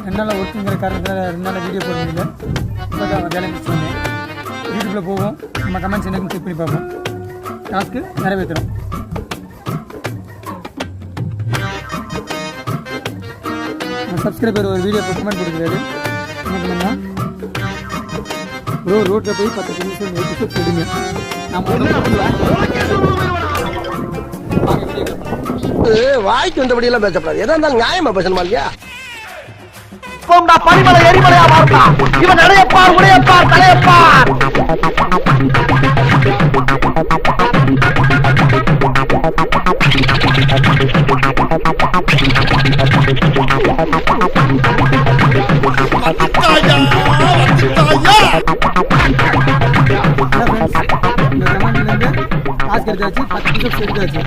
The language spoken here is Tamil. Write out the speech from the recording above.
2 நாள் ஒர்க்குங்கிற காரணத்தில் 2 நாள் வீடியோ போட முடியல. இப்போ தான் வேலை முடிச்சுருந்தேன். யூடியூப்பில் போவோம், நம்ம கமெண்ட்ஸ் என்னன்னு செக் பண்ணி பார்ப்போம். டாஸ்க்கு நிறைவேற்றுறோம். சப்ஸ்கிரைபர் ஒரு வீடியோ கமெண்ட் கொடுக்குறாரு. என்ன பண்ணுன்னா ரோட்டில் போய் 10 நிமிஷம் எடுத்து போடுங்க. வாய்க்கு வந்தபடி எல்லாம் பேசப்படாது. எதா இருந்தாலும் நியாயமா பேசணுமா இல்லையா? பனிமலை எரிமலையா மாறுதா? இவன் நடையப்பார், உடையப்பார், தலையப்பார். இந்த கமெண்ட்லேருந்து டாஸ்க் எடுத்தாச்சு, 10 நிமிஷம் எடுத்தாச்சு.